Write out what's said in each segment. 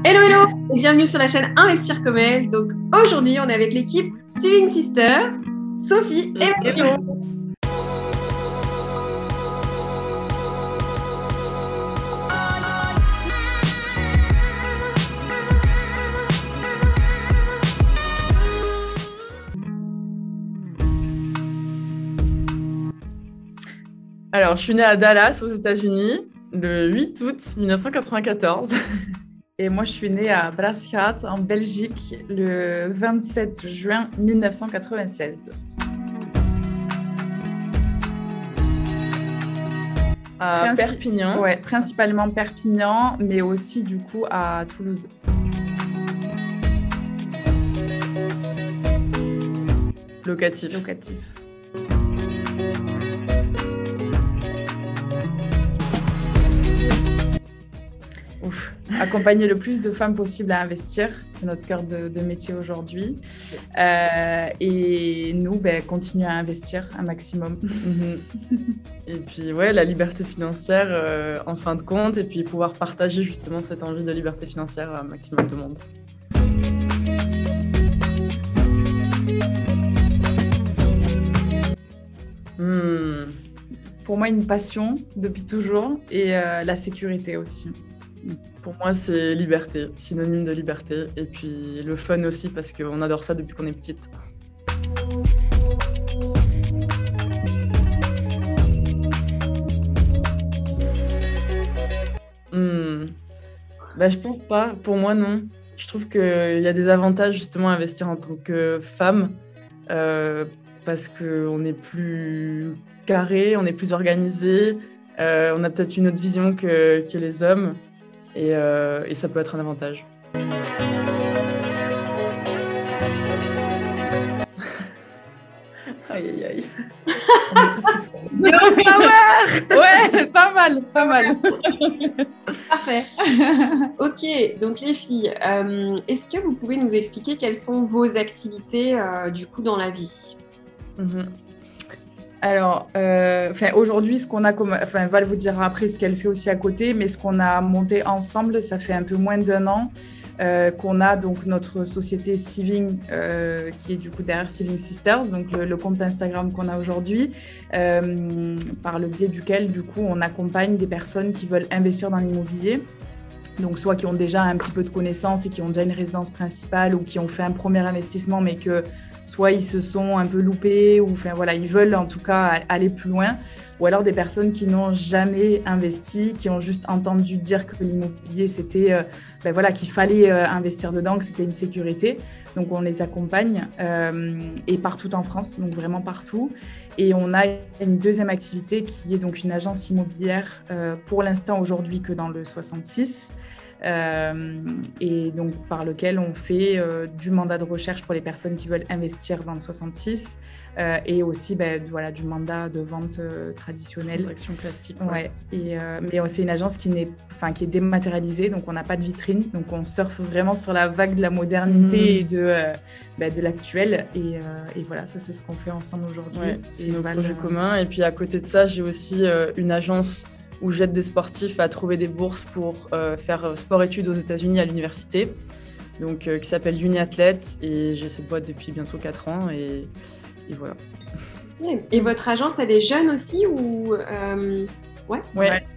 Hello, hello et bienvenue sur la chaîne Investir comme elle. Donc aujourd'hui, on est avec l'équipe Saving Sister, Sophie et Marie. Alors, je suis née à Dallas, aux États-Unis, le 8 août 1994. Et moi, je suis née à Brasschaat, en Belgique, le 27 juin 1996. À Perpignan. Ouais, principalement Perpignan, mais aussi du coup à Toulouse. Locatif. Accompagner le plus de femmes possible à investir, c'est notre cœur de métier aujourd'hui. Et nous, continuer à investir un maximum. Et puis, ouais, la liberté financière en fin de compte, et puis pouvoir partager justement cette envie de liberté financière à un maximum de monde. Pour moi, une passion depuis toujours et la sécurité aussi. Pour moi, c'est liberté, synonyme de liberté. Et puis le fun aussi, parce qu'on adore ça depuis qu'on est petite. Je pense pas. Pour moi, non. Je trouve qu'il y a des avantages justement à investir en tant que femme. Parce qu'on est plus carré, on est plus organisé. On a peut-être une autre vision que les hommes. Et ça peut être un avantage. Aïe, aïe, aïe. Ouais, pas mal. Parfait. Ok, donc les filles, est-ce que vous pouvez nous expliquer quelles sont vos activités du coup dans la vie? Alors, aujourd'hui, ce qu'on a Val vous dira après ce qu'elle fait aussi à côté, mais ce qu'on a monté ensemble, ça fait un peu moins d'1 an qu'on a donc notre société Saving, qui est du coup derrière Saving Sisters, donc le compte Instagram qu'on a aujourd'hui, par le biais duquel du coup on accompagne des personnes qui veulent investir dans l'immobilier. Donc, soit qui ont déjà un petit peu de connaissances et qui ont déjà une résidence principale ou qui ont fait un premier investissement, mais que soit ils se sont un peu loupés ou ils veulent en tout cas aller plus loin. Ou alors des personnes qui n'ont jamais investi, qui ont juste entendu dire que l'immobilier, c'était qu'il fallait investir dedans, que c'était une sécurité. Donc, on les accompagne et partout en France, donc vraiment partout. Et on a une deuxième activité qui est donc une agence immobilière pour l'instant aujourd'hui que dans le 66. Et donc par lequel on fait du mandat de recherche pour les personnes qui veulent investir dans le 66 et aussi du mandat de vente traditionnel. Transaction classique. Ouais. Mais c'est une agence qui est dématérialisée, donc on n'a pas de vitrine, donc on surfe vraiment sur la vague de la modernité et de l'actuel. Et voilà, ça c'est ce qu'on fait ensemble aujourd'hui. Ouais, c'est nos projets communs. Et puis à côté de ça, j'ai aussi une agence où j'aide des sportifs à trouver des bourses pour faire sport-études aux États-Unis à l'université, donc qui s'appelle Uniathlete, et j'ai cette boîte depuis bientôt 4 ans, et voilà. Et votre agence, elle est jeune aussi ou Ouais,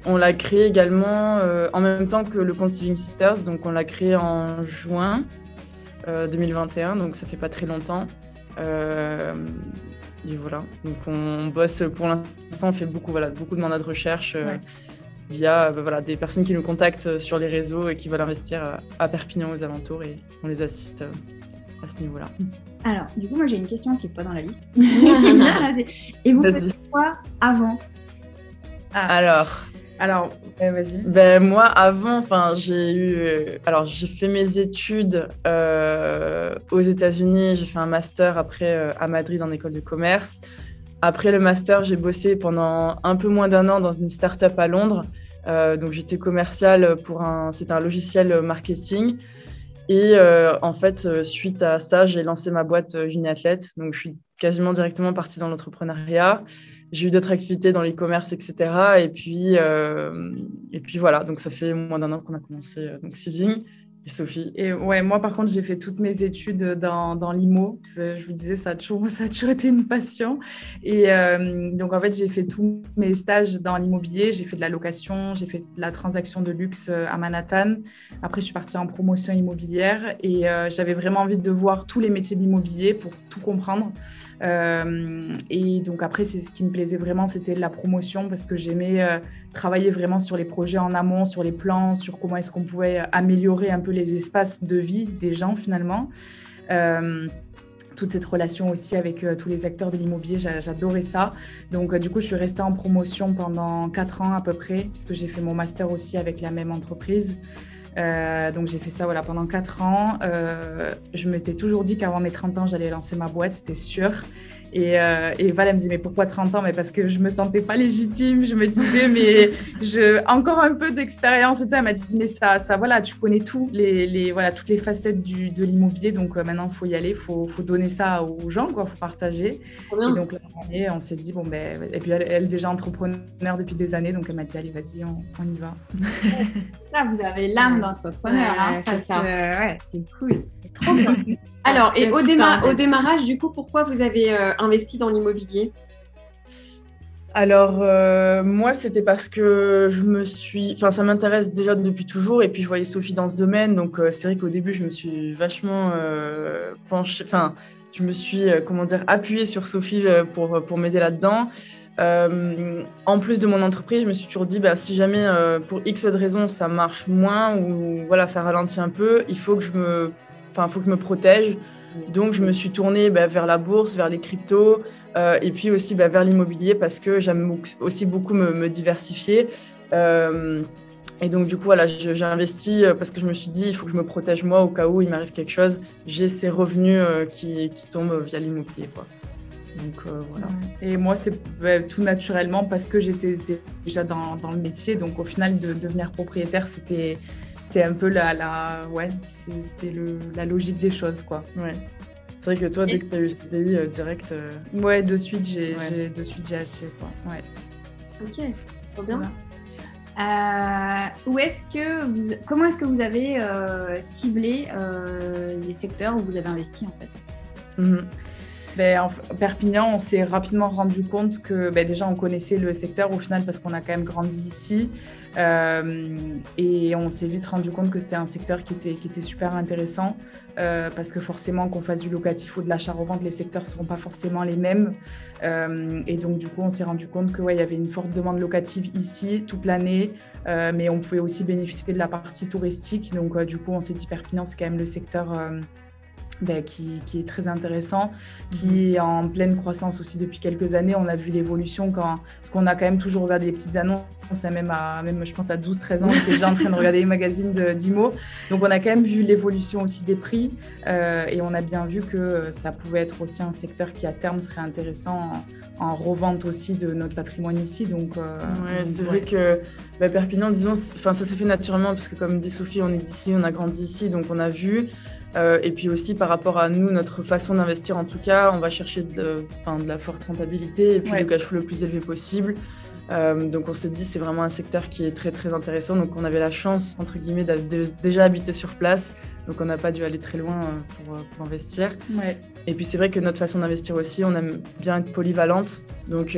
on l'a créée également en même temps que le compte Saving Sisters, donc on l'a créée en juin 2021, donc ça fait pas très longtemps. Et voilà, donc on bosse pour l'instant, on fait beaucoup de mandats de recherche via des personnes qui nous contactent sur les réseaux et qui veulent investir à Perpignan aux alentours, et on les assiste à ce niveau-là. Alors, du coup, moi j'ai une question qui n'est pas dans la liste. Et vous faites quoi avant? Alors, vas-y. Moi, avant, j'ai fait mes études aux États-Unis. J'ai fait un master après à Madrid en école de commerce. Après le master, j'ai bossé pendant un peu moins d'1 an dans une start-up à Londres. Donc, j'étais commerciale c'était un logiciel marketing. Et en fait, suite à ça, j'ai lancé ma boîte Uniathlete. Donc, je suis quasiment directement partie dans l'entrepreneuriat. J'ai eu d'autres activités dans l'e-commerce, etc. Et puis voilà, donc ça fait moins d'1 an qu'on a commencé donc Saving. Et Sophie? Et ouais, moi, par contre, j'ai fait toutes mes études dans l'IMO. Je vous disais, ça a toujours été une passion. Et donc, en fait, j'ai fait tous mes stages dans l'immobilier. J'ai fait de la location, j'ai fait de la transaction de luxe à Manhattan. Après, je suis partie en promotion immobilière et j'avais vraiment envie de voir tous les métiers de l'immobilier pour tout comprendre. Et donc, après, c'est ce qui me plaisait vraiment, c'était la promotion parce que j'aimais travailler vraiment sur les projets en amont, sur les plans, sur comment est-ce qu'on pouvait améliorer un peu les espaces de vie des gens finalement. Toute cette relation aussi avec tous les acteurs de l'immobilier, j'adorais ça. Donc du coup, je suis restée en promotion pendant 4 ans à peu près, puisque j'ai fait mon master aussi avec la même entreprise. Donc j'ai fait ça pendant 4 ans. Je m'étais toujours dit qu'avant mes 30 ans, j'allais lancer ma boîte, c'était sûr. Et Val, elle me disait, mais pourquoi 30 ans? Mais parce que je me sentais pas légitime. Je me disais, mais encore un peu d'expérience et tout. Elle m'a dit, mais ça voilà, tu connais tout, toutes les facettes de l'immobilier. Donc maintenant, il faut y aller, faut donner ça aux gens, quoi, faut partager. Et donc là, on s'est dit, bon, ben, et puis elle déjà entrepreneur depuis des années. Donc elle m'a dit, allez, vas-y, on y va. Là, vous avez l'âme d'entrepreneur. C'est cool. C'est trop bien. Alors, et au démarrage, du coup, pourquoi vous avez investi dans l'immobilier? Alors, moi, c'était parce que ça m'intéresse déjà depuis toujours, et puis je voyais Sophie dans ce domaine, donc c'est vrai qu'au début, je me suis vachement penchée, je me suis, appuyée sur Sophie pour m'aider là-dedans. En plus de mon entreprise, je me suis toujours dit, si jamais, pour X ou de raison, ça marche moins, ou voilà, ça ralentit un peu, il faut que je me protège. Donc, je me suis tournée vers la bourse, vers les cryptos, et puis aussi vers l'immobilier parce que j'aime aussi beaucoup me diversifier. Et donc, du coup, voilà, j'ai investi parce que je me suis dit, il faut que je me protège moi au cas où il m'arrive quelque chose. J'ai ces revenus qui tombent via l'immobilier, quoi. Donc, voilà. Et moi, c'est tout naturellement parce que j'étais déjà dans le métier. Donc, au final, de devenir propriétaire, c'était un peu la logique des choses, quoi. Ouais. C'est vrai que toi, dès que tu as eu ce CDI direct... Ouais, de suite, j'ai acheté, quoi. Ouais. Ok, trop bien. Voilà. Comment est-ce que vous avez ciblé les secteurs où vous avez investi, en fait? Perpignan, on s'est rapidement rendu compte que déjà on connaissait le secteur au final parce qu'on a quand même grandi ici et on s'est vite rendu compte que c'était un secteur qui était super intéressant parce que forcément qu'on fasse du locatif ou de l'achat-revente, les secteurs ne seront pas forcément les mêmes et donc du coup on s'est rendu compte qu'il y avait une forte demande locative ici toute l'année mais on pouvait aussi bénéficier de la partie touristique donc du coup on s'est dit Perpignan c'est quand même le secteur qui est très intéressant, qui est en pleine croissance aussi depuis quelques années. On a vu l'évolution parce qu'on a quand même toujours regardé les petites annonces, même je pense à 12-13 ans, on était déjà en train de regarder les magazines d'IMO. Donc on a quand même vu l'évolution aussi des prix et on a bien vu que ça pouvait être aussi un secteur qui à terme serait intéressant en revente aussi de notre patrimoine ici. Donc, c'est vrai que Perpignan, disons, ça s'est fait naturellement parce que comme dit Sophie, on est d'ici, on a grandi ici, donc on a vu. Et puis aussi par rapport à nous, notre façon d'investir en tout cas, on va chercher de la forte rentabilité et puis le cash flow le plus élevé possible. Donc on s'est dit c'est vraiment un secteur qui est très très intéressant. Donc on avait la chance entre guillemets de déjà habiter sur place. Donc on n'a pas dû aller très loin pour investir. Ouais. Et puis c'est vrai que notre façon d'investir aussi, on aime bien être polyvalente. Donc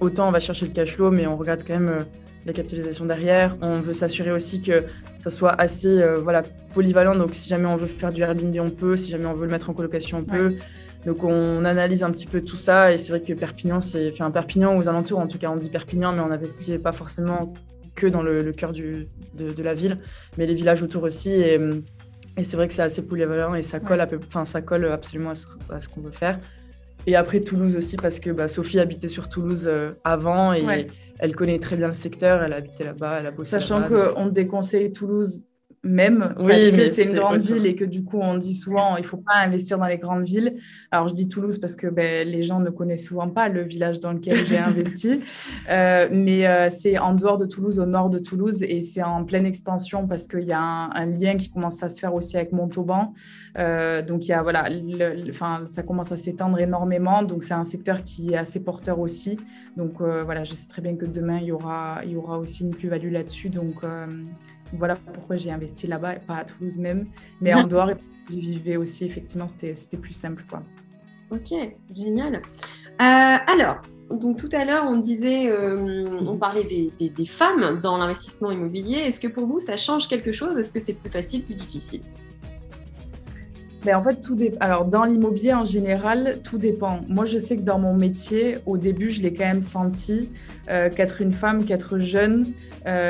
autant on va chercher le cash flow, mais on regarde quand même la capitalisation derrière. On veut s'assurer aussi que ça soit assez polyvalent. Donc, si jamais on veut faire du Airbnb, on peut. Si jamais on veut le mettre en colocation, on peut. Donc, on analyse un petit peu tout ça. Et c'est vrai que Perpignan, Perpignan aux alentours, en tout cas, on dit Perpignan, mais on n'investit pas forcément que dans le cœur de la ville, mais les villages autour aussi. Et c'est vrai que c'est assez polyvalent et ça colle, ça colle absolument à ce qu'on veut faire. Et après, Toulouse aussi, parce que Sophie habitait sur Toulouse avant et elle connaît très bien le secteur, elle a habité là-bas, elle a bossé Sachant là-bas. qu'on déconseille Toulouse même, parce que c'est une grande ville et que du coup, on dit souvent il ne faut pas investir dans les grandes villes. Alors, je dis Toulouse parce que les gens ne connaissent souvent pas le village dans lequel j'ai investi. Mais c'est en dehors de Toulouse, au nord de Toulouse, et c'est en pleine expansion parce qu'il y a un lien qui commence à se faire aussi avec Montauban. Donc, il y a, ça commence à s'étendre énormément. Donc, c'est un secteur qui est assez porteur aussi. Donc, je sais très bien que demain, il y aura aussi une plus-value là-dessus. Donc, voilà pourquoi j'ai investi là-bas, pas à Toulouse même, mais en dehors, j'y vivais aussi, effectivement, c'était plus simple, quoi. Ok, génial. Alors, donc tout à l'heure, on disait, on parlait des femmes dans l'investissement immobilier. Est-ce que pour vous, ça change quelque chose? Est-ce que c'est plus facile, plus difficile? En fait, alors, dans l'immobilier en général, tout dépend. Moi, je sais que dans mon métier, au début, je l'ai quand même senti qu'être une femme, qu'être jeune,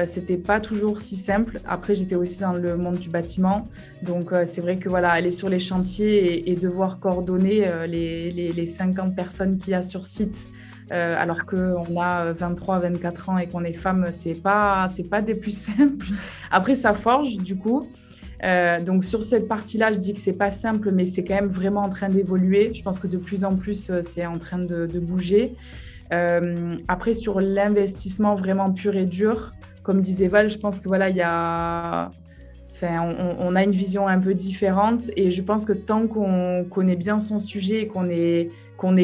c'était pas toujours si simple. Après, j'étais aussi dans le monde du bâtiment. Donc, c'est vrai que voilà, aller sur les chantiers et devoir coordonner les 50 personnes qu'il y a sur site, alors qu'on a 23, 24 ans et qu'on est femme, c'est pas des plus simples. Après, ça forge, du coup. Donc sur cette partie-là, je dis que c'est pas simple, mais c'est quand même vraiment en train d'évoluer. Je pense que de plus en plus, c'est en train de bouger. Après, sur l'investissement vraiment pur et dur, comme disait Val, je pense que voilà, il y a... on a une vision un peu différente et je pense que tant qu'on connaît bien son sujet et qu'on est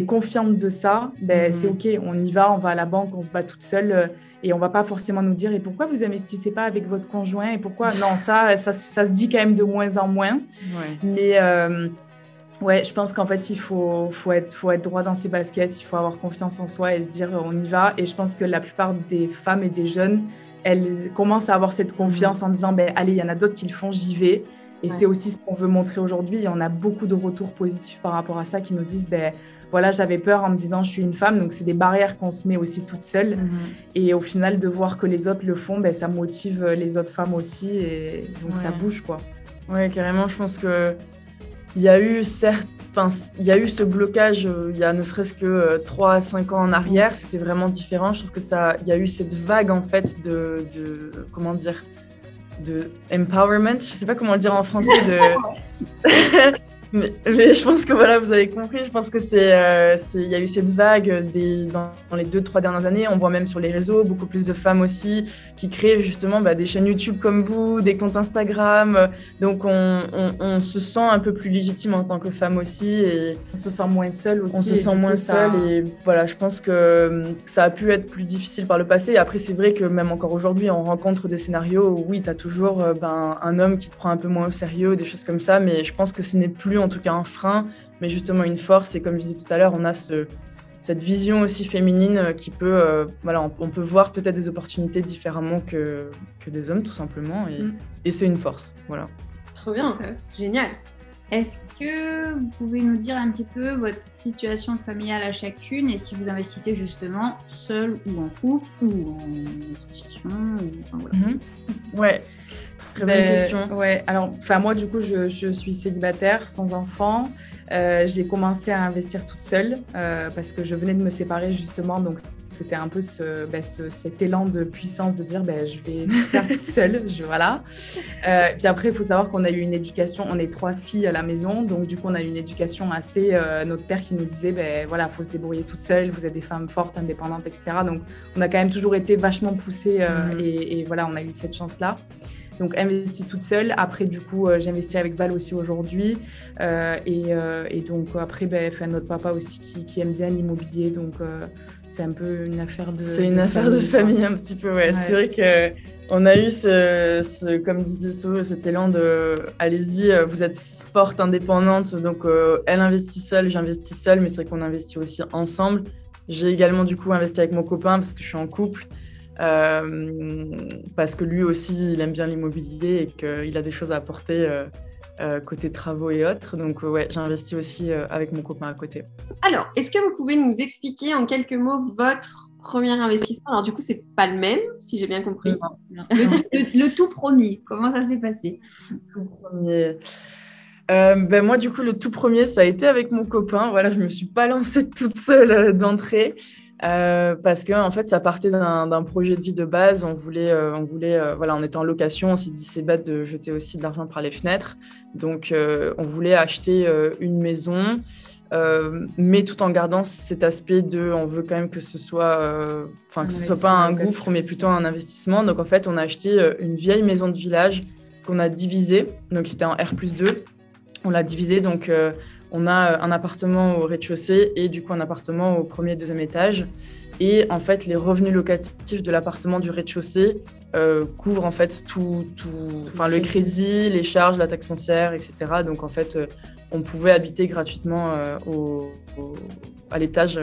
confiante de ça, c'est OK, on y va, on va à la banque, on se bat toute seule et on va pas forcément nous dire « et pourquoi vous investissez pas avec votre conjoint ?» et pourquoi... Non, ça se dit quand même de moins en moins. Ouais. Mais ouais, je pense qu'en fait, il faut être droit dans ses baskets, il faut avoir confiance en soi et se dire « on y va ». Et je pense que la plupart des femmes et des jeunes, elles commencent à avoir cette confiance en disant « allez, il y en a d'autres qui le font, j'y vais ». Et c'est aussi ce qu'on veut montrer aujourd'hui. Et on a beaucoup de retours positifs par rapport à ça qui nous disent voilà, j'avais peur en me disant je suis une femme. Donc, c'est des barrières qu'on se met aussi toute seule. Et au final, de voir que les autres le font, ça motive les autres femmes aussi. Et donc, ça bouge, quoi. Ouais, carrément. Je pense qu'il y a eu ce blocage il y a ne serait-ce que 3 à 5 ans en arrière. C'était vraiment différent. Je trouve il y a eu cette vague, en fait, comment dire, de empowerment, je sais pas comment le dire en français, mais je pense que voilà, vous avez compris. Je pense que il y a eu cette vague dans les 2-3 dernières années. On voit même sur les réseaux beaucoup plus de femmes aussi qui créent justement des chaînes YouTube comme vous, des comptes Instagram. Donc on se sent un peu plus légitime en tant que femme aussi et on se sent moins seule aussi. On se sent moins seule et voilà, je pense que ça a pu être plus difficile par le passé. Après, c'est vrai que même encore aujourd'hui, on rencontre des scénarios où oui, tu as toujours un homme qui te prend un peu moins au sérieux, des choses comme ça. Mais je pense que ce n'est plus en tout cas un frein, mais justement une force. Et comme je disais tout à l'heure, on a cette vision aussi féminine qui peut, on peut voir peut-être des opportunités différemment que des hommes, tout simplement. Et c'est une force, voilà. Trop bien, génial. Est-ce que vous pouvez nous dire un petit peu votre situation familiale à chacune et si vous investissez justement seul ou en couple ou en association voilà. Ouais. Très bonne question. Ouais, alors, moi, du coup, je suis célibataire, sans enfant. J'ai commencé à investir toute seule parce que je venais de me séparer, justement. Donc, c'était un peu cet élan de puissance de dire je vais tout faire toute seule. Voilà. Puis après, il faut savoir qu'on a eu une éducation, on est 3 filles à la maison. Donc, du coup, on a eu une éducation assez. Notre père qui nous disait voilà, il faut se débrouiller toute seule, vous êtes des femmes fortes, indépendantes, etc. Donc, on a quand même toujours été vachement poussées et voilà, on a eu cette chance-là. Donc, investie toute seule. Après, du coup, j'investis avec Val aussi aujourd'hui. Et donc, après, notre papa aussi qui aime bien l'immobilier. Donc, c'est un peu une affaire de C'est une affaire de famille un petit peu, ouais. C'est vrai qu'on a eu comme disait So, cet élan de « allez-y, vous êtes forte, indépendante ». Donc, elle investit seule, j'investis seule. Mais c'est vrai qu'on investit aussi ensemble. J'ai également, du coup, investi avec mon copain parce que je suis en couple. Parce que lui aussi, il aime bien l'immobilier et qu'il a des choses à apporter côté travaux et autres. Donc, ouais, j'investis aussi avec mon copain à côté. Alors, est-ce que vous pouvez nous expliquer en quelques mots votre premier investissement? Alors, du coup, c'est pas le même, si j'ai bien compris. Le tout premier, comment ça s'est passé? Tout premier. Moi, du coup, le tout premier, ça a été avec mon copain. Voilà, je me suis pas lancée toute seule d'entrée. Parce que en fait ça partait d'un projet de vie de base. On voulait on était en location, on s'est dit c'est bête de jeter aussi de l'argent par les fenêtres, donc on voulait acheter une maison, mais tout en gardant cet aspect on veut quand même que ce soit que ce soit pas un gouffre mais plutôt un investissement. Donc en fait on a acheté une vieille maison de village qu'on a divisée, donc qui était en R+2. On l'a divisée, donc On a un appartement au rez-de-chaussée et du coup un appartement au premier et deuxième étage. Et en fait, les revenus locatifs de l'appartement du rez-de-chaussée couvrent en fait le crédit, les charges, la taxe foncière, etc. Donc en fait, on pouvait habiter gratuitement à l'étage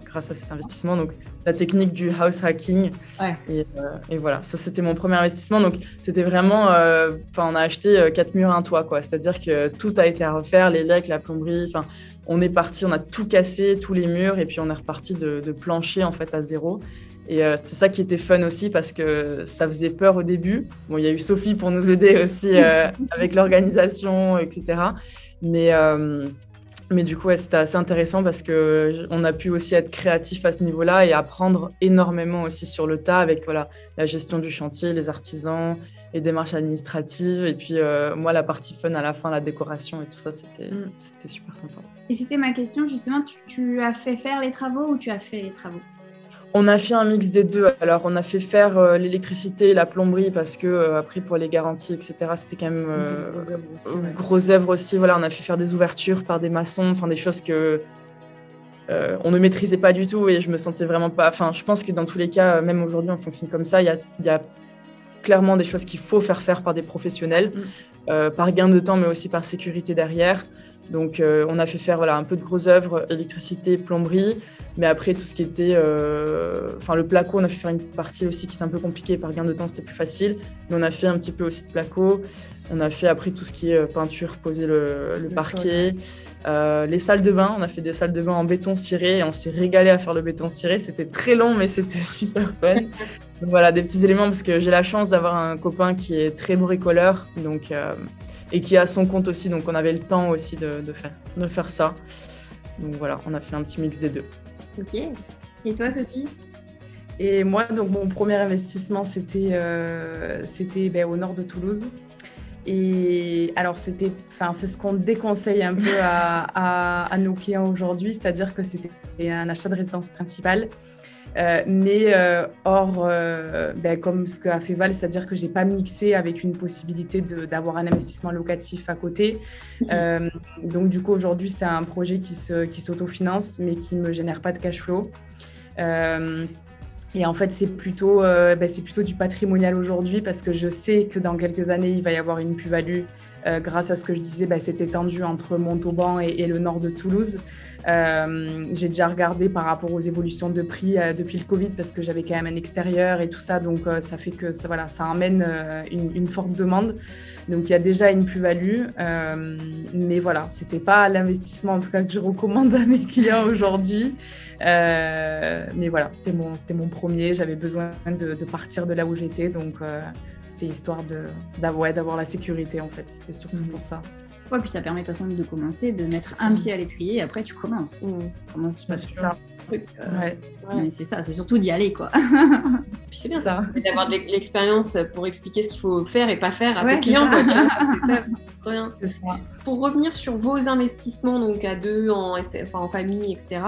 grâce à cet investissement. Donc la technique du house hacking. Ouais. Et voilà, ça c'était mon premier investissement. Donc c'était vraiment, on a acheté 4 murs, un toit, quoi. C'est-à-dire que tout a été à refaire, les lecs, la plomberie, on est parti, on a tout cassé, tous les murs, et puis on est reparti de plancher en fait à zéro. Et c'est ça qui était fun aussi parce que ça faisait peur au début. Bon, il y a eu Sophie pour nous aider aussi avec l'organisation, etc. Mais du coup, ouais, c'était assez intéressant parce qu'on a pu aussi être créatif à ce niveau-là et apprendre énormément aussi sur le tas avec la gestion du chantier, les artisans, les démarches administratives. Et puis, moi, la partie fun à la fin, la décoration et tout ça, c'était super sympa. Et c'était ma question, justement, tu as fait faire les travaux ou tu as fait les travaux ? On a fait un mix des deux. Alors, on a fait faire l'électricité et la plomberie parce que, après, pour les garanties, etc., c'était quand même grosse œuvre aussi. Voilà, on a fait faire des ouvertures par des maçons, des choses que on ne maîtrisait pas du tout et je me sentais vraiment pas... je pense que dans tous les cas, même aujourd'hui, on fonctionne comme ça. Il y a clairement des choses qu'il faut faire par des professionnels, par gain de temps, mais aussi par sécurité derrière. Donc, on a fait faire un peu de grosses œuvres, électricité, plomberie. Mais après, tout ce qui était... le placo, on a fait faire une partie aussi qui était un peu compliquée. Par gain de temps, c'était plus facile. Mais on a fait un petit peu aussi de placo. On a fait après tout ce qui est peinture, poser le parquet. Les salles de bain, on a fait des salles de bain en béton ciré. Et on s'est régalé à faire le béton ciré. C'était très long, mais c'était super fun. Donc voilà, des petits éléments parce que j'ai la chance d'avoir un copain qui est très bricoleur. Donc, et qui est à son compte aussi. Donc on avait le temps aussi de faire ça. Donc voilà, on a fait un petit mix des deux. Ok. Et toi, Sophie ? Et moi, donc mon premier investissement, c'était au nord de Toulouse. Et alors, c'est ce qu'on déconseille un peu à nos clients aujourd'hui, c'est-à-dire que c'était un achat de résidence principale. Comme ce qu'a fait Val, c'est-à-dire que je n'ai pas mixé avec une possibilité d'avoir un investissement locatif à côté. Donc, du coup, aujourd'hui, c'est un projet qui s'autofinance, mais qui ne me génère pas de cash flow. Et en fait, c'est plutôt du patrimonial aujourd'hui parce que je sais que dans quelques années, il va y avoir une plus-value grâce à ce que je disais, c'est étendu entre Montauban et le nord de Toulouse. J'ai déjà regardé par rapport aux évolutions de prix depuis le Covid parce que j'avais quand même un extérieur et tout ça, donc ça fait que ça amène une forte demande. Donc il y a déjà une plus-value, mais voilà, c'était pas l'investissement en tout cas que je recommande à mes clients aujourd'hui. Mais voilà, c'était mon premier. J'avais besoin de partir de là où j'étais, donc c'était histoire d'avoir la sécurité en fait. C'était surtout pour ça. Ouais, puis ça permet de toute façon de commencer, de mettre un pied à l'étrier et après tu commences. Commence pas sur un truc. Mais c'est ça, c'est surtout d'y aller quoi. Puis c'est bien ça, d'avoir de l'expérience pour expliquer ce qu'il faut faire et pas faire à tes clients quoi. Tu vois, c'est top, c'est trop bien. C'est ça. Pour revenir sur vos investissements donc à deux, en famille, etc.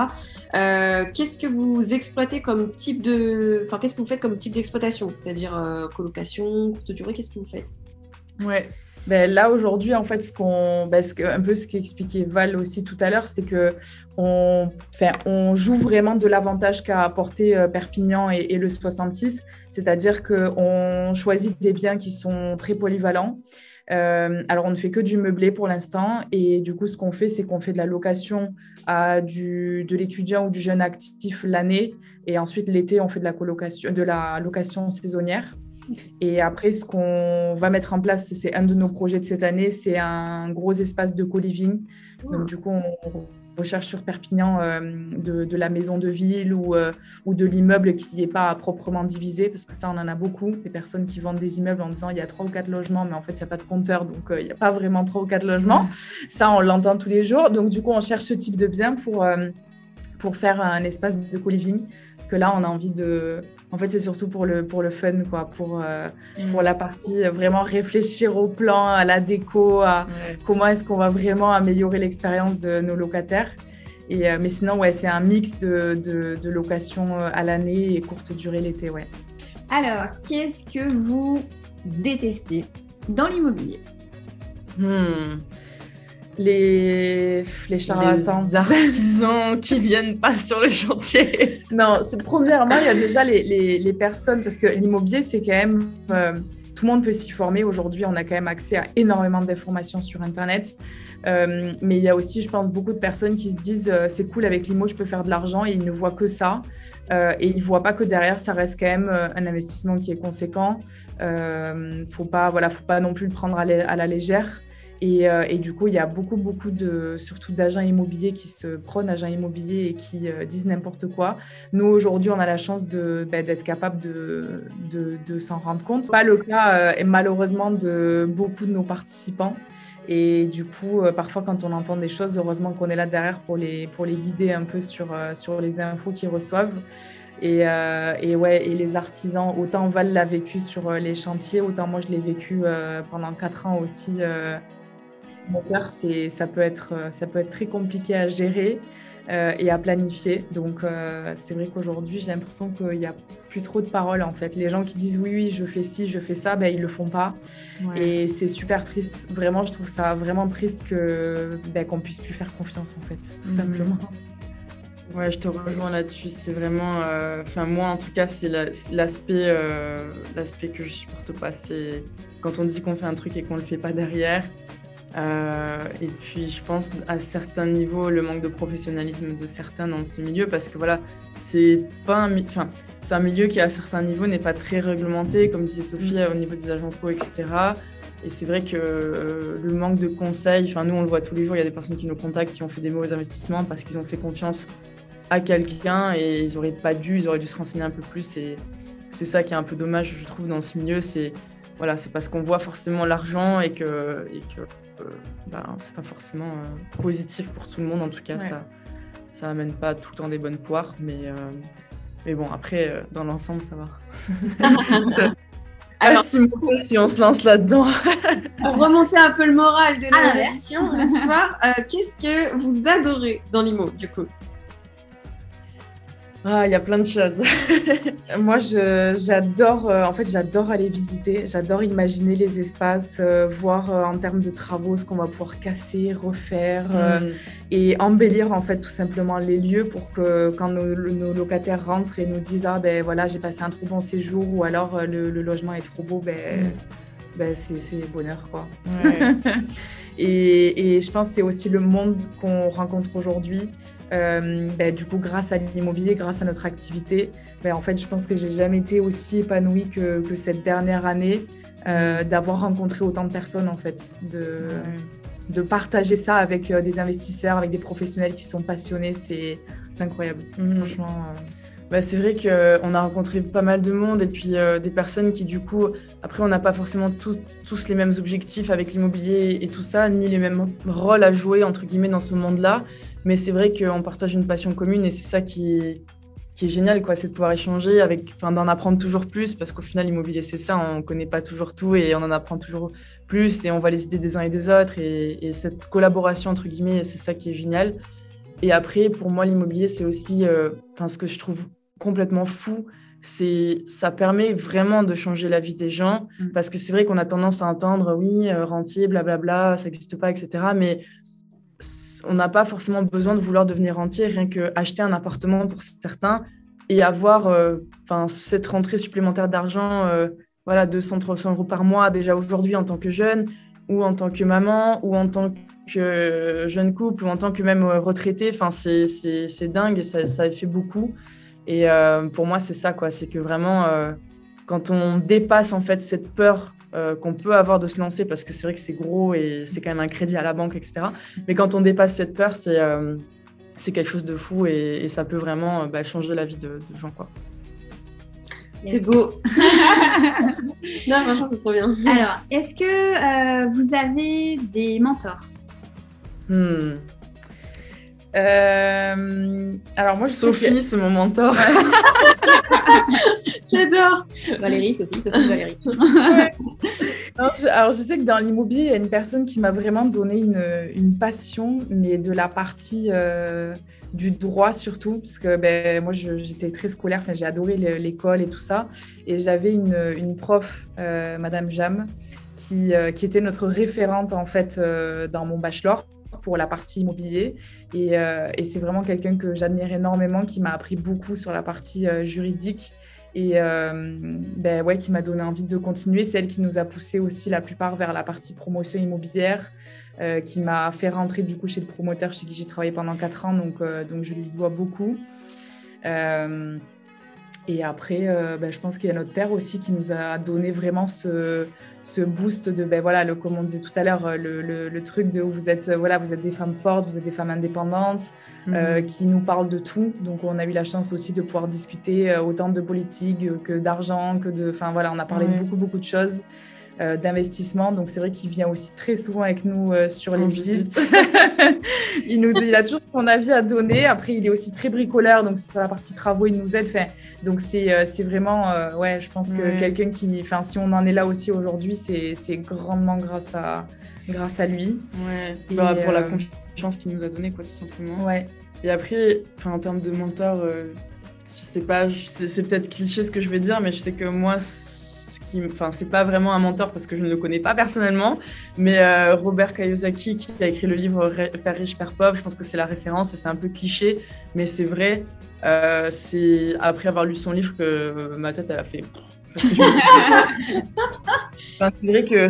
Qu'est-ce que vous exploitez comme type qu'est-ce que vous faites comme type d'exploitation, c'est-à-dire colocation, courte durée, qu'est-ce que vous faites ? Ouais. Là, aujourd'hui, en fait, un peu ce qu'expliquait Val aussi tout à l'heure, c'est qu'on joue vraiment de l'avantage qu'a apporté Perpignan et le 66, c'est-à-dire qu'on choisit des biens qui sont très polyvalents. Alors, on ne fait que du meublé pour l'instant et du coup, ce qu'on fait, c'est qu'on fait de la location de l'étudiant ou du jeune actif l'année et ensuite, l'été, on fait de la location saisonnière. Et après, ce qu'on va mettre en place, c'est un de nos projets de cette année, c'est un gros espace de co-living. Donc, du coup, on recherche sur Perpignan de la maison de ville ou de l'immeuble qui n'est pas proprement divisé, parce que ça, on en a beaucoup, des personnes qui vendent des immeubles en disant il y a 3 ou 4 logements, mais en fait, il n'y a pas de compteur, donc il n'y a pas vraiment 3 ou 4 logements. Ça, on l'entend tous les jours. Donc, du coup, on cherche ce type de bien pour faire un espace de co-living. Parce que là, on a envie de... En fait, c'est surtout pour le fun, quoi, pour la partie vraiment réfléchir au plan, à la déco, comment est-ce qu'on va vraiment améliorer l'expérience de nos locataires. Mais sinon, c'est un mix de location à l'année et courte durée l'été, ouais. Alors, qu'est-ce que vous détestez dans l'immobilier ? Les charlatans. Les artisans qui viennent pas sur le chantier. Non, premièrement, il y a déjà les personnes, parce que l'immobilier, c'est quand même... tout le monde peut s'y former. Aujourd'hui, on a quand même accès à énormément d'informations sur Internet. Mais il y a aussi, je pense, beaucoup de personnes qui se disent c'est cool, avec l'IMO, je peux faire de l'argent, et ils ne voient que ça. Et ils ne voient pas que derrière, ça reste quand même un investissement qui est conséquent. Faut pas non plus le prendre à la légère. Et du coup, il y a beaucoup surtout d'agents immobiliers qui se prônent agents immobiliers et qui disent n'importe quoi. Nous, aujourd'hui, on a la chance d'être capable de s'en rendre compte. Pas le cas, malheureusement, de beaucoup de nos participants. Et du coup, parfois, quand on entend des choses, heureusement qu'on est là derrière pour les guider un peu sur les infos qu'ils reçoivent. Et les artisans, autant Val l'a vécu sur les chantiers, autant moi, je l'ai vécu pendant 4 ans aussi. Mon cœur, ça peut être très compliqué à gérer et à planifier. Donc, c'est vrai qu'aujourd'hui, j'ai l'impression qu'il n'y a plus trop de paroles, en fait. Les gens qui disent oui, je fais ci, je fais ça, ils ne le font pas. Ouais. Et c'est super triste. Vraiment, je trouve ça vraiment triste qu'on ne puisse plus faire confiance, en fait, tout simplement. Ouais, je te rejoins là-dessus. C'est vraiment... moi, en tout cas, c'est l'aspect que je ne supporte pas. C'est quand on dit qu'on fait un truc et qu'on ne le fait pas derrière. Et puis je pense à certains niveaux le manque de professionnalisme de certains dans ce milieu, parce que voilà, c'est un milieu qui à certains niveaux n'est pas très réglementé, comme disait Sophie, au niveau des agents pro, etc. Et c'est vrai que le manque de conseils, nous on le voit tous les jours, il y a des personnes qui nous contactent qui ont fait des mauvais investissements parce qu'ils ont fait confiance à quelqu'un et ils auraient dû se renseigner un peu plus. Et c'est ça qui est un peu dommage, je trouve, dans ce milieu, c'est parce qu'on voit forcément l'argent et que c'est pas forcément positif pour tout le monde. En tout cas, ça amène pas tout le temps des bonnes poires, mais bon, après, dans l'ensemble, ça va. Alors, si on se lance là-dedans. Pour remonter un peu le moral de l'histoire, qu'est-ce que vous adorez dans l'IMO, du coup? Il y a plein de choses. Moi, j'adore aller visiter. J'adore imaginer les espaces, voir en termes de travaux ce qu'on va pouvoir casser, refaire et embellir en fait tout simplement les lieux pour que quand nos locataires rentrent et nous disent j'ai passé un trop bon séjour, ou alors le logement est trop beau, c'est bonheur, quoi. Ouais. et je pense que c'est aussi le monde qu'on rencontre aujourd'hui. Du coup, grâce à l'immobilier, grâce à notre activité, en fait, je pense que j'ai jamais été aussi épanouie que cette dernière année, d'avoir rencontré autant de personnes, en fait, de partager ça avec des investisseurs, avec des professionnels qui sont passionnés, c'est incroyable, franchement. C'est vrai qu'on a rencontré pas mal de monde et puis des personnes qui, du coup, après, on n'a pas forcément tous les mêmes objectifs avec l'immobilier et tout ça, ni les mêmes rôles à jouer, entre guillemets, dans ce monde-là. Mais c'est vrai qu'on partage une passion commune et c'est ça qui est génial, quoi, c'est de pouvoir échanger, d'en apprendre toujours plus, parce qu'au final, l'immobilier, c'est ça, on ne connaît pas toujours tout et on en apprend toujours plus et on voit les idées des uns et des autres. Et cette collaboration, entre guillemets, c'est ça qui est génial. Et après, pour moi, l'immobilier, c'est aussi ce que je trouve complètement fou, ça permet vraiment de changer la vie des gens, parce que c'est vrai qu'on a tendance à entendre oui, rentier, blablabla, ça n'existe pas, etc. Mais on n'a pas forcément besoin de vouloir devenir rentier, rien qu'acheter un appartement pour certains et avoir cette rentrée supplémentaire d'argent, 200-300 euros par mois déjà aujourd'hui en tant que jeune, ou en tant que maman, ou en tant que jeune couple, ou en tant que même retraité. C'est dingue et ça fait beaucoup. Et pour moi, c'est ça, quoi. C'est que vraiment, quand on dépasse en fait cette peur qu'on peut avoir de se lancer, parce que c'est vrai que c'est gros et c'est quand même un crédit à la banque, etc. Mais quand on dépasse cette peur, c'est quelque chose de fou et ça peut vraiment changer la vie de gens, quoi. C'est beau. Non, franchement, c'est trop bien. Alors, est-ce que vous avez des mentors? Alors moi, Sophie, c'est mon mentor. J'adore. Valérie, Sophie, Valérie. Alors je sais que dans l'immobilier, il y a une personne qui m'a vraiment donné une passion, mais de la partie du droit surtout, parce que moi j'étais très scolaire, j'ai adoré l'école et tout ça, et j'avais une prof, Madame Jam, qui était notre référente en fait dans mon bachelor pour la partie immobilier. Et c'est vraiment quelqu'un que j'admire énormément, qui m'a appris beaucoup sur la partie juridique et qui m'a donné envie de continuer. C'est elle qui nous a poussé aussi la plupart vers la partie promotion immobilière, qui m'a fait rentrer du coup chez le promoteur chez qui j'ai travaillé pendant 4 ans. Donc je lui dois beaucoup. Et après, je pense qu'il y a notre père aussi qui nous a donné vraiment ce boost de, comme on disait tout à l'heure, le truc de vous êtes des femmes fortes, vous êtes des femmes indépendantes, qui nous parlent de tout. Donc, on a eu la chance aussi de pouvoir discuter autant de politique que d'argent, on a parlé de beaucoup de choses. D'investissement, donc c'est vrai qu'il vient aussi très souvent avec nous sur les visites. il a toujours son avis à donner. Après, il est aussi très bricoleur, donc sur la partie travaux, il nous aide. Donc c'est vraiment, je pense que quelqu'un qui, si on en est là aussi aujourd'hui, c'est grandement grâce à lui. Ouais. Et, pour la confiance qu'il nous a donnée, quoi, tout simplement. Ouais. Et après, en termes de mentor, je sais pas, c'est peut-être cliché ce que je vais dire, mais je sais que moi, c'est pas vraiment un mentor parce que je ne le connais pas personnellement, mais Robert Kiyosaki qui a écrit le livre Père riche, Père pauvre, je pense que c'est la référence et c'est un peu cliché, mais c'est vrai. C'est après avoir lu son livre que ma tête elle a fait. Parce que je me suis c'est vrai que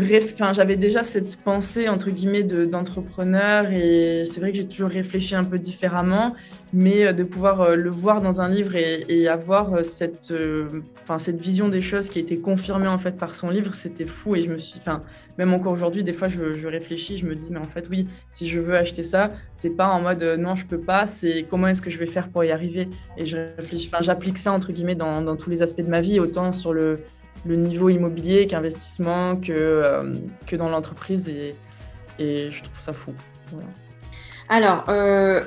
j'avais déjà cette pensée entre guillemets d'entrepreneur et c'est vrai que j'ai toujours réfléchi un peu différemment, mais de pouvoir le voir dans un livre et avoir cette vision des choses qui a été confirmée en fait par son livre, c'était fou. Et je me suis, même encore aujourd'hui, des fois je réfléchis, je me dis mais en fait oui, si je veux acheter ça, c'est pas en mode non je peux pas, c'est comment est-ce que je vais faire pour y arriver. Et je réfléchis, j'applique ça entre guillemets dans tous les aspects de ma vie, autant sur le niveau immobilier qu'investissement, que dans l'entreprise et je trouve ça fou. Voilà. Alors,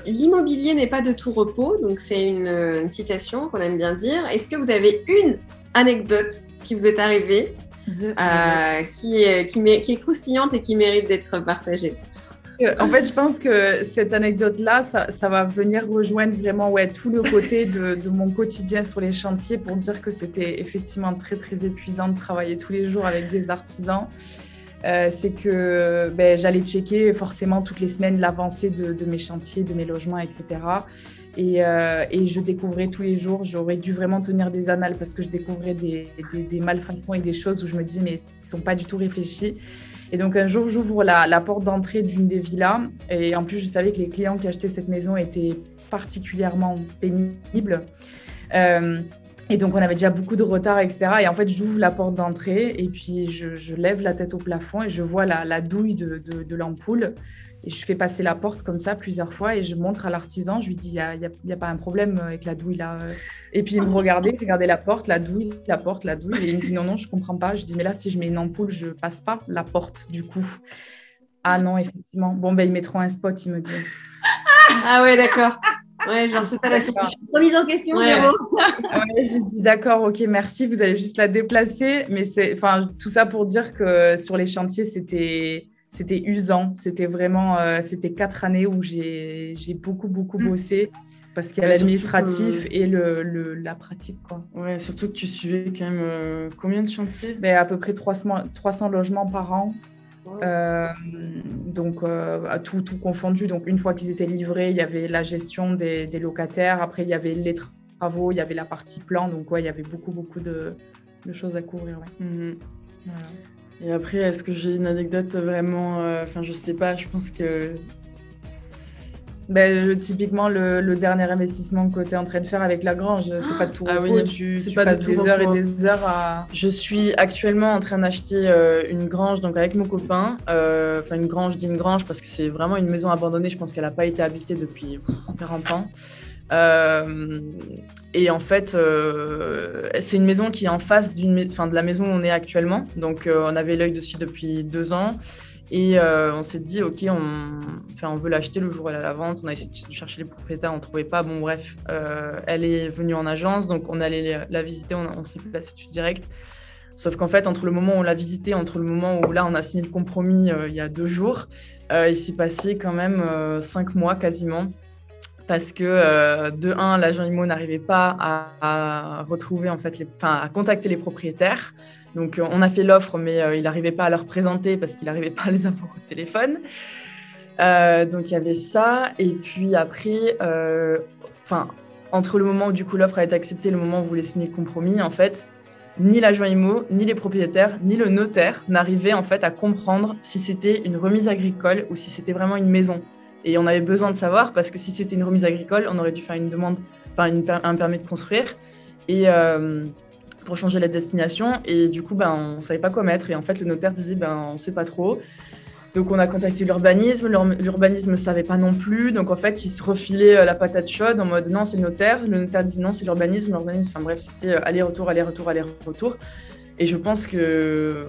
l'immobilier n'est pas de tout repos, donc c'est une citation qu'on aime bien dire. Est-ce que vous avez une anecdote qui vous est arrivée, qui est croustillante et qui mérite d'être partagée? En fait, je pense que cette anecdote-là, ça va venir rejoindre vraiment tout le côté de mon quotidien sur les chantiers pour dire que c'était effectivement très, très épuisant de travailler tous les jours avec des artisans. C'est que j'allais checker forcément toutes les semaines l'avancée de mes chantiers, de mes logements, etc. Et je découvrais tous les jours, j'aurais dû vraiment tenir des annales parce que je découvrais des malfaçons et des choses où je me disais mais ils ne sont pas du tout réfléchis. Et donc un jour, j'ouvre la porte d'entrée d'une des villas et en plus, je savais que les clients qui achetaient cette maison étaient particulièrement pénibles. Et donc, on avait déjà beaucoup de retard, etc. Et en fait, j'ouvre la porte d'entrée et puis je lève la tête au plafond et je vois la douille de l'ampoule. Et je fais passer la porte comme ça plusieurs fois et je montre à l'artisan. Je lui dis, il n'y a pas un problème avec la douille là. Et puis, il me regardait la porte, la douille, la porte, la douille. Et il me dit, non, je ne comprends pas. Je dis, mais là, si je mets une ampoule, je ne passe pas la porte du coup. Ah non, effectivement. Bon, ils mettront un spot, il me dit. Ah ouais, d'accord. Ouais, genre c'est ça la solution. Remise en question, ouais. J'ai dit d'accord, ok, merci, vous allez juste la déplacer. Mais tout ça pour dire que sur les chantiers, c'était usant. C'était vraiment, c'était 4 années où j'ai beaucoup bossé parce qu'il y a l'administratif et la pratique, quoi. Ouais, surtout que tu suivais quand même combien de chantiers? À peu près 300 logements par an. Donc tout confondu. Donc une fois qu'ils étaient livrés, il y avait la gestion des locataires. Après il y avait les travaux, il y avait la partie plan. Donc il y avait beaucoup de choses à couvrir. Ouais. Voilà. Et après, est-ce que j'ai une anecdote vraiment je sais pas. Je pense que typiquement le dernier investissement que tu es en train de faire avec la grange, c'est pas de tout repos, oui, tu passes des heures et des heures à... Je suis actuellement en train d'acheter une grange donc avec mon copain, une grange parce que c'est vraiment une maison abandonnée, je pense qu'elle n'a pas été habitée depuis 40 ans. Et en fait, c'est une maison qui est en face de la maison où on est actuellement, donc on avait l'œil dessus depuis 2 ans. Et on s'est dit, ok, on veut l'acheter le jour où elle est à la vente. On a essayé de chercher les propriétaires, on ne trouvait pas. Bon, bref, elle est venue en agence, donc on allait la visiter, on s'est placé dessus direct. Sauf qu'en fait, entre le moment où on l'a visité, entre le moment où là, on a signé le compromis il y a 2 jours, il s'est passé quand même 5 mois quasiment. Parce que, de 1, l'agent IMO n'arrivait pas à retrouver, en fait, à contacter les propriétaires. Donc, on a fait l'offre, mais il n'arrivait pas à leur présenter parce qu'il n'arrivait pas à les avoir au téléphone. Donc, il y avait ça. Et puis après, entre le moment où du coup l'offre a été acceptée et le moment où vous voulez signer le compromis, en fait, ni l'agent IMO, ni les propriétaires, ni le notaire n'arrivaient en fait à comprendre si c'était une remise agricole ou si c'était vraiment une maison. Et on avait besoin de savoir parce que si c'était une remise agricole, on aurait dû faire une demande, un permis de construire et pour changer la destination. Et du coup, on ne savait pas quoi mettre. Et en fait, le notaire disait, on ne sait pas trop. Donc, on a contacté l'urbanisme. L'urbanisme ne savait pas non plus. Donc, en fait, ils se refilaient la patate chaude en mode non, c'est le notaire. Le notaire disait non, c'est l'urbanisme. L'urbanisme, enfin bref, c'était aller-retour, aller-retour, aller-retour. Et je pense que,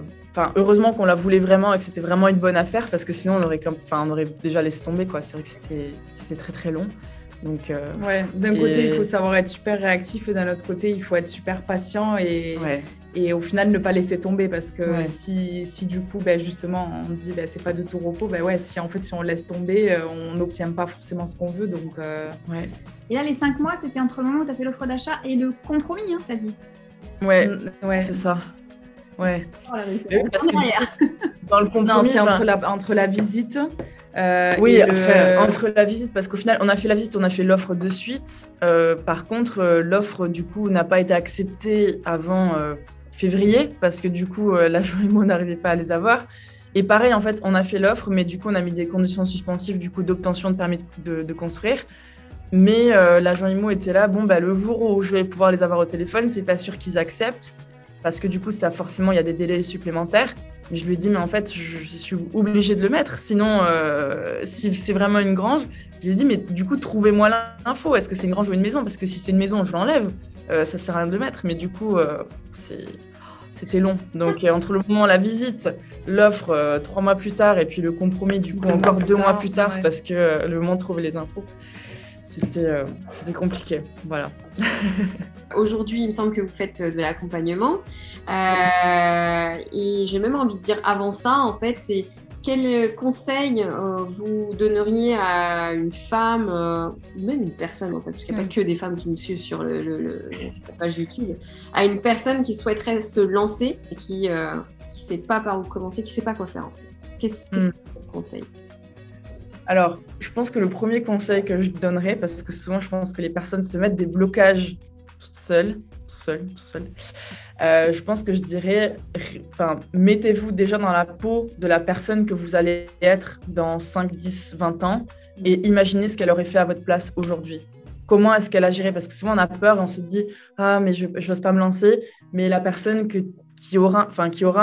heureusement qu'on la voulait vraiment et que c'était vraiment une bonne affaire parce que sinon, on aurait déjà laissé tomber, quoi. C'est vrai que c'était très, très long. Donc, d'un côté, il faut savoir être super réactif et d'un autre côté, il faut être super patient et au final, ne pas laisser tomber parce que si du coup, justement, on dit c'est pas de tout repos, si on laisse tomber, on n'obtient pas forcément ce qu'on veut. Donc, Et là, les 5 mois, c'était entre le moment où tu as fait l'offre d'achat et le compromis, t'as dit. Ouais, c'est ça. Ouais. Oh là, parce que dans le compromis, non, c'est entre la visite. Entre la visite, parce qu'au final, on a fait la visite, on a fait l'offre de suite. Par contre, l'offre, du coup, n'a pas été acceptée avant février, parce que du coup, l'agent IMO n'arrivait pas à les avoir. Et pareil, en fait, on a fait l'offre, mais du coup, on a mis des conditions suspensives du coup, d'obtention de permis de construire. Mais l'agent IMO était là, le jour où je vais pouvoir les avoir au téléphone, c'est pas sûr qu'ils acceptent, parce que du coup, forcément, il y a des délais supplémentaires. Mais je lui ai dit, mais en fait, je suis obligée de le mettre. Sinon, si c'est vraiment une grange, je lui ai dit, mais du coup, trouvez-moi l'info. Est-ce que c'est une grange ou une maison? Parce que si c'est une maison, je l'enlève. Ça sert à rien de le mettre. Mais du coup, c'était long. Donc, entre le moment de la visite, l'offre 3 mois plus tard, et puis le compromis, du coup, encore 2 mois plus tard, parce que le moment de trouver les infos, c'était compliqué. Voilà. Aujourd'hui, il me semble que vous faites de l'accompagnement. Et j'ai même envie de dire, avant ça, en fait, c'est quel conseil vous donneriez à une femme, même une personne, en fait, parce qu'il n'y a pas que des femmes qui nous suivent sur la page YouTube, à une personne qui souhaiterait se lancer et qui ne sait pas par où commencer, qui ne sait pas quoi faire, en fait. Qu'est-ce que c'est le conseil? Alors, je pense que le premier conseil que je donnerais, parce que souvent, je pense que les personnes se mettent des blocages toutes seules, tout seul. Je pense que je dirais, mettez-vous déjà dans la peau de la personne que vous allez être dans 5, 10, 20 ans et imaginez ce qu'elle aurait fait à votre place aujourd'hui. Comment est-ce qu'elle agirait? Parce que souvent, on a peur, on se dit « Ah, mais je n'ose pas me lancer ». Mais la personne qui aura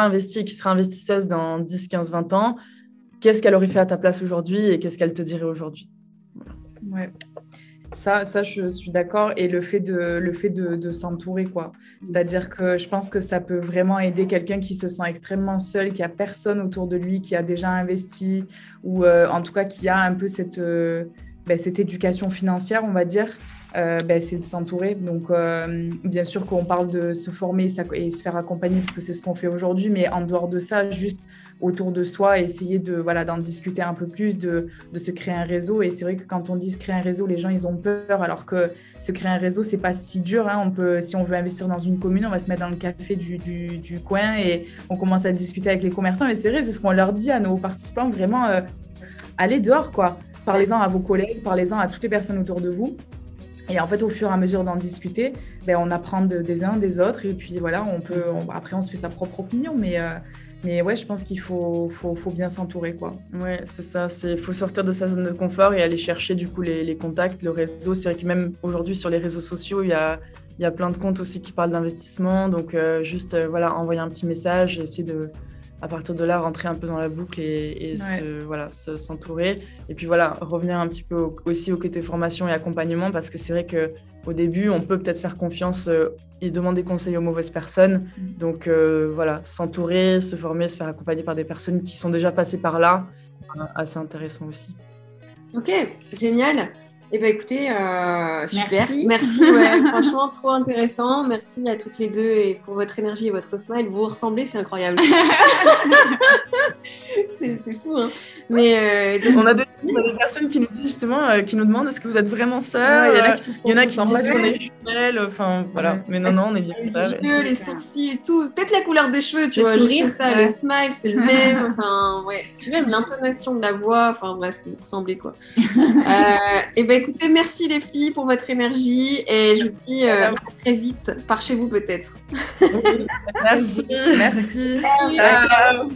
investi, qui sera investisseuse dans 10, 15, 20 ans, qu'est-ce qu'elle aurait fait à ta place aujourd'hui et qu'est-ce qu'elle te dirait aujourd'hui? Ouais. Ça, je suis d'accord. Et le fait de s'entourer, quoi. C'est-à-dire que je pense que ça peut vraiment aider quelqu'un qui se sent extrêmement seul, qui a personne autour de lui, qui a déjà investi ou en tout cas qui a un peu cette éducation financière, on va dire. C'est de s'entourer. Donc, bien sûr qu'on parle de se former et se faire accompagner parce que c'est ce qu'on fait aujourd'hui. Mais en dehors de ça, juste autour de soi, essayer d'en discuter un peu plus, de se créer un réseau. Et c'est vrai que quand on dit se créer un réseau, les gens, ils ont peur. Alors que se créer un réseau, c'est pas si dur. Hein. Si on veut investir dans une commune, on va se mettre dans le café du coin et on commence à discuter avec les commerçants. Mais c'est vrai, c'est ce qu'on leur dit à nos participants, vraiment, allez dehors, quoi. Parlez-en à vos collègues, parlez-en à toutes les personnes autour de vous. Et en fait, au fur et à mesure d'en discuter, on apprend des uns des autres. Et puis voilà, après, on se fait sa propre opinion. Mais ouais, je pense qu'il faut bien s'entourer, quoi. Ouais, c'est ça. Il faut sortir de sa zone de confort et aller chercher du coup les contacts, le réseau. C'est vrai que même aujourd'hui, sur les réseaux sociaux, il y a plein de comptes aussi qui parlent d'investissement. Donc, envoyer un petit message et essayer à partir de là, rentrer un peu dans la boucle et s'entourer. Et puis revenir un petit peu aussi au côté formation et accompagnement, parce que c'est vrai qu'au début, on peut peut-être faire confiance et demander conseil aux mauvaises personnes. Donc s'entourer, se former, se faire accompagner par des personnes qui sont déjà passées par là, assez intéressant aussi. Ok, génial. Eh ben écoutez, super. Merci. Merci, ouais, franchement, trop intéressant. Merci à toutes les deux et pour votre énergie et votre smile. Vous ressemblez, c'est incroyable. c'est fou, hein. Mais on a des personnes qui nous disent justement, qui nous demandent est-ce que vous êtes vraiment sœurs. Il y en a qui trouvent il y en a qui qu'on disent qu'on ressemble. est jumelles. Enfin, voilà. Ouais. Mais non, on est bien les sœurs. yeux, les sourcils, tout. Peut-être la couleur des cheveux, tu Le vois. sourire, Juste ça, ouais. le smile, c'est le même. Enfin, ouais. Puis même l'intonation de la voix. Enfin, bref, vous ressemblez, quoi. Et ben écoutez, merci les filles pour votre énergie et je vous dis à très vite par chez vous peut-être. Merci. Merci. Ciao.